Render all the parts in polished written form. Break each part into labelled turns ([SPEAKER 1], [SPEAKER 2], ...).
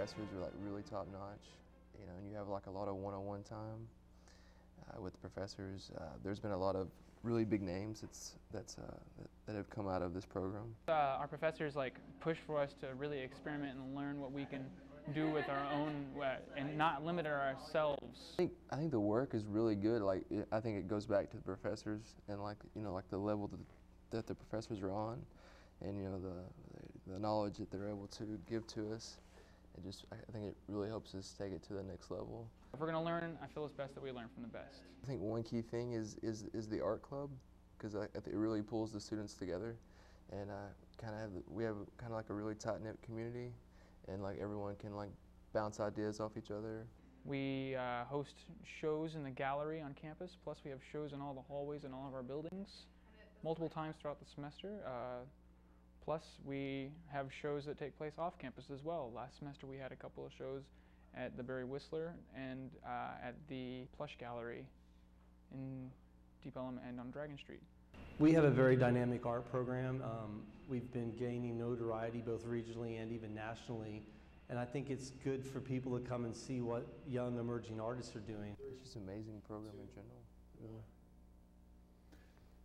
[SPEAKER 1] professors are like really top notch, you know, and you have like a lot of one-on-one time with the professors. There's been a lot of really big names that have come out of this program.
[SPEAKER 2] Our professors like push for us to really experiment and learn what we can do with our own and not limit ourselves.
[SPEAKER 1] I think the work is really good. Like I think it goes back to the professors and like the level that the professors are on, and the knowledge that they're able to give to us. I think it really helps us take it to the next level.
[SPEAKER 2] If we're going to learn, I feel it's best that we learn from the best.
[SPEAKER 1] I think one key thing is the art club, because I think it really pulls the students together, and we have kind of like a really tight-knit community, and like everyone can like bounce ideas off each other.
[SPEAKER 2] We host shows in the gallery on campus, plus we have shows in all the hallways in all of our buildings multiple times throughout the semester. Plus, we have shows that take place off campus as well. Last semester we had a couple of shows at the Barry Whistler and at the Plush Gallery in Deep Ellum and on Dragon Street.
[SPEAKER 3] We have a very dynamic art program. We've been gaining notoriety both regionally and even nationally, and I think it's good for people to come and see what young emerging artists are doing.
[SPEAKER 1] It's just an amazing program in general. Really.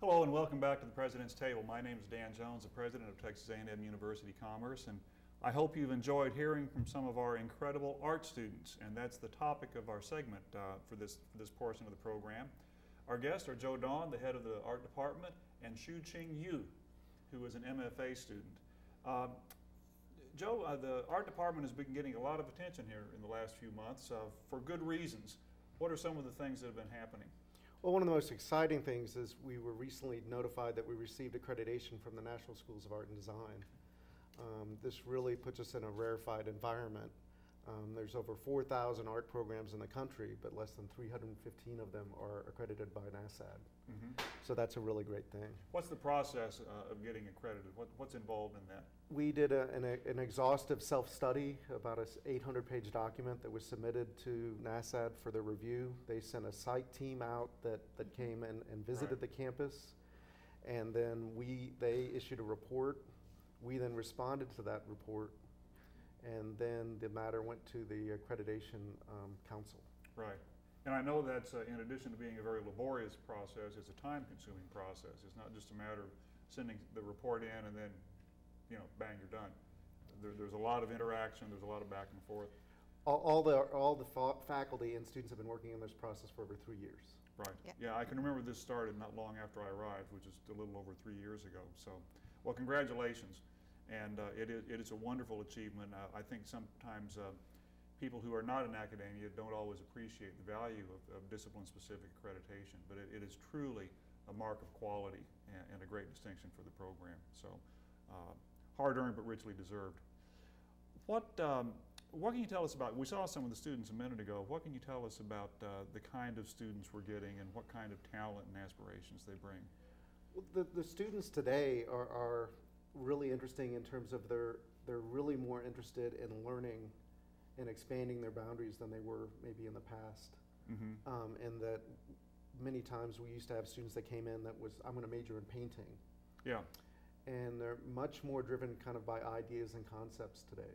[SPEAKER 4] Hello and welcome back to the President's Table. My name is Dan Jones, the President of Texas A&M University-Commerce, and I hope you've enjoyed hearing from some of our incredible art students, and that's the topic of our segment for this portion of the program. Our guests are Joe Dawn, the head of the art department, and Shu Ching Yu, who is an MFA student. Joe, the art department has been getting a lot of attention here in the last few months for good reasons. What are some of the things that have been happening?
[SPEAKER 5] Well, one of the most exciting things is we were recently notified that we received accreditation from the National Schools of Art and Design. This really puts us in a rarefied environment. There's over 4,000 art programs in the country, but less than 315 of them are accredited by NASAD. Mm-hmm. So that's a really great thing.
[SPEAKER 4] What's the process of getting accredited? What's involved in that?
[SPEAKER 5] We did an exhaustive self-study, about an 800-page document that was submitted to NASAD for their review. They sent a site team out that came and visited the campus, and then they issued a report. We then responded to that report, and then the matter went to the accreditation council. Right.
[SPEAKER 4] And I know that's, in addition to being a very laborious process, it's a time-consuming process. It's not just a matter of sending the report in and then, bang, you're done. There's a lot of interaction, there's a lot of back and forth.
[SPEAKER 5] All the faculty and students have been working in this process for over 3 years.
[SPEAKER 4] Right. Yeah, I can remember this started not long after I arrived, which is a little over 3 years ago. So, well, congratulations. And it is a wonderful achievement. I think sometimes people who are not in academia don't always appreciate the value of discipline-specific accreditation, but it is truly a mark of quality and a great distinction for the program. So hard-earned but richly deserved. What can you tell us about, we saw some of the students a minute ago, what can you tell us about the kind of students we're getting and what kind of talent and aspirations they bring?
[SPEAKER 5] Well, the students today are really interesting in terms of they're really more interested in learning and expanding their boundaries than they were maybe in the past. Mm-hmm. And that many times we used to have students that came in that was, I'm going to major in painting. Yeah. And they're much more driven kind of by ideas and concepts today.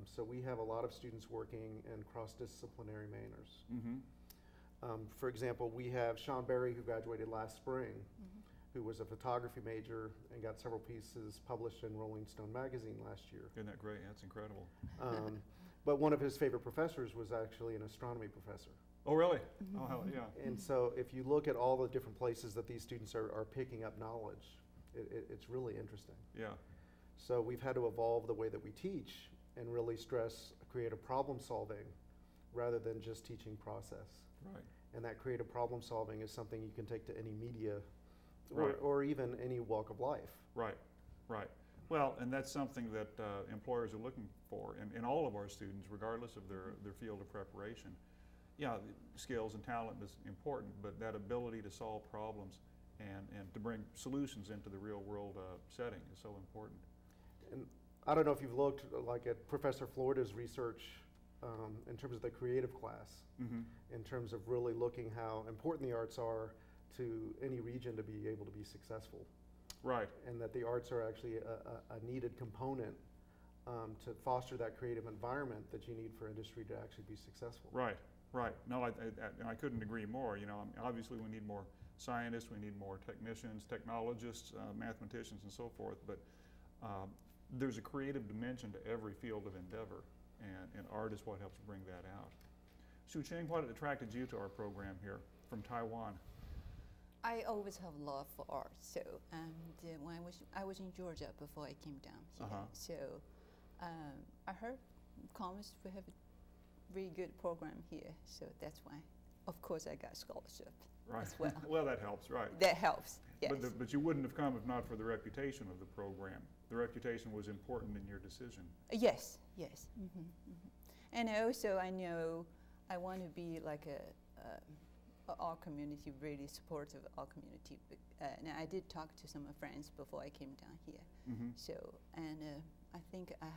[SPEAKER 5] So we have a lot of students working in cross-disciplinary manners. Mm-hmm. For example, we have Sean Berry, who graduated last spring, mm-hmm. who was a photography major and got several pieces published in Rolling Stone magazine last year.
[SPEAKER 4] Isn't that great? That's incredible.
[SPEAKER 5] But one of his favorite professors was actually an astronomy professor.
[SPEAKER 4] Oh, really? Mm-hmm. Oh, hell yeah.
[SPEAKER 5] And so if you look at all the different places that these students are picking up knowledge, it's really interesting. Yeah. So we've had to evolve the way that we teach and really stress creative problem solving rather than just teaching process. Right. And that creative problem solving is something you can take to any media or even any walk of life. Right, right.
[SPEAKER 4] Well, and that's something that employers are looking for in all of our students, regardless of their field of preparation. Yeah, skills and talent is important, but that ability to solve problems and to bring solutions into the real world setting is so important.
[SPEAKER 5] And I don't know if you've looked like at Professor Florida's research in terms of the creative class, mm-hmm. in terms of really looking how important the arts are to any region to be able to be successful. Right. And that the arts are actually a needed component to foster that creative environment that you need for industry to actually be successful.
[SPEAKER 4] Right, right. No, I couldn't agree more. You know, obviously we need more scientists, we need more technicians, technologists, mathematicians, and so forth. But there's a creative dimension to every field of endeavor, and art is what helps bring that out. Shu-Ching, what attracted you to our program here from Taiwan?
[SPEAKER 6] I always have love for art. So, when I was in Georgia before I came down here. So, I heard Commerce we have a really good program here. So that's why, of course, I got scholarship as well.
[SPEAKER 4] Well, that helps, right?
[SPEAKER 6] That helps. Yes.
[SPEAKER 4] But you wouldn't have come if not for the reputation of the program. The reputation was important in your decision.
[SPEAKER 6] Yes, yes. And also, I know I want to be like our community, really supportive of our community. Now, I did talk to some friends before I came down here. So, and I think I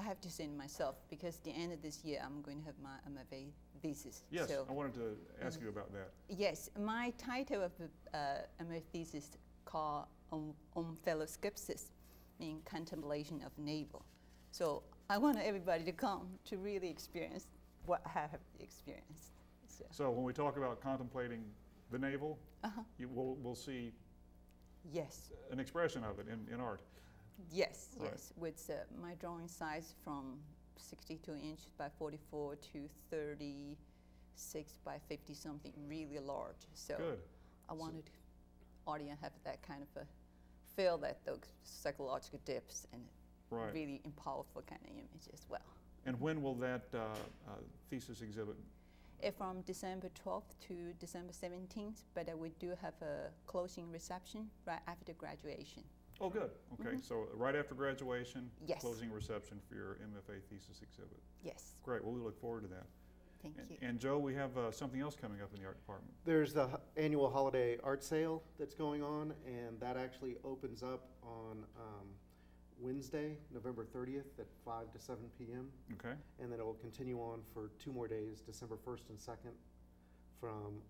[SPEAKER 6] have to say myself, because at the end of this year, I'm going to have my MFA thesis.
[SPEAKER 4] Yes,
[SPEAKER 6] so,
[SPEAKER 4] I wanted to ask you about that.
[SPEAKER 6] Yes, my title of the MFA thesis called On Fellow Skepsis, in Contemplation of Navel. So I want everybody to come to really experience what I have experienced.
[SPEAKER 4] So when we talk about contemplating the navel, we'll see an expression of it in art.
[SPEAKER 6] Yes,
[SPEAKER 4] right.
[SPEAKER 6] Yes, with my drawing size from 62 inch by 44 to 36 by 50 something, really large. So
[SPEAKER 4] good.
[SPEAKER 6] I wanted audience have that kind of a feel that those psychological depths and really powerful kind of image as well.
[SPEAKER 4] And when will that thesis exhibit?
[SPEAKER 6] From December 12th to December 17th, but we do have a closing reception right after graduation.
[SPEAKER 4] Oh, good. Okay, so right after graduation,
[SPEAKER 6] yes.
[SPEAKER 4] Closing reception for your MFA thesis exhibit.
[SPEAKER 6] Yes.
[SPEAKER 4] Great. Well, we look forward to that.
[SPEAKER 6] Thank you.
[SPEAKER 4] And Joe, we have something else coming up in the art department.
[SPEAKER 5] There's the annual holiday art sale that's going on, and that actually opens up on Wednesday, November 30th at 5 to 7 p.m.
[SPEAKER 4] Okay.
[SPEAKER 5] And then it will continue on for 2 more days, December 1st and 2nd, from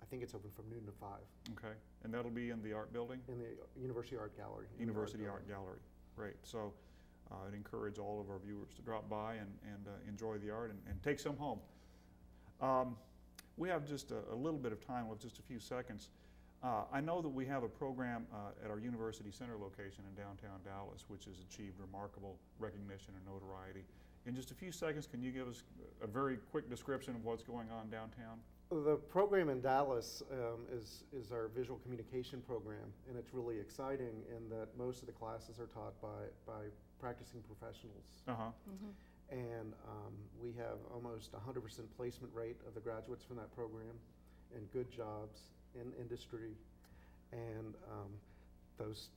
[SPEAKER 5] I think it's open from noon to 5.
[SPEAKER 4] Okay. And that'll be in the art building?
[SPEAKER 5] In the University Art Gallery.
[SPEAKER 4] University Art Gallery. Great. So I'd encourage all of our viewers to drop by and enjoy the art and take some home. We have just a little bit of time, with just a few seconds. I know that we have a program at our University Center location in downtown Dallas, which has achieved remarkable recognition and notoriety. In just a few seconds, can you give us a very quick description of what's going on downtown?
[SPEAKER 5] The program in Dallas is our visual communication program, and it's really exciting in that most of the classes are taught by practicing professionals. And we have almost 100% placement rate of the graduates from that program, and good jobs in industry, and those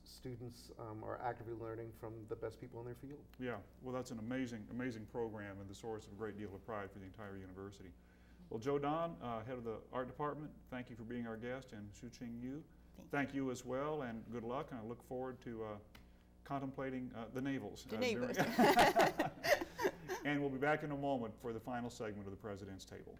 [SPEAKER 5] students are actively learning from the best people in their field.
[SPEAKER 4] Yeah, well, that's an amazing program and the source of a great deal of pride for the entire university. Well, Joe Don, head of the art department, thank you for being our guest, and Shu-Ching Yu, thank you as well, and good luck, and I look forward to contemplating the navels.
[SPEAKER 6] The navels.
[SPEAKER 4] And we'll be back in a moment for the final segment of the President's Table.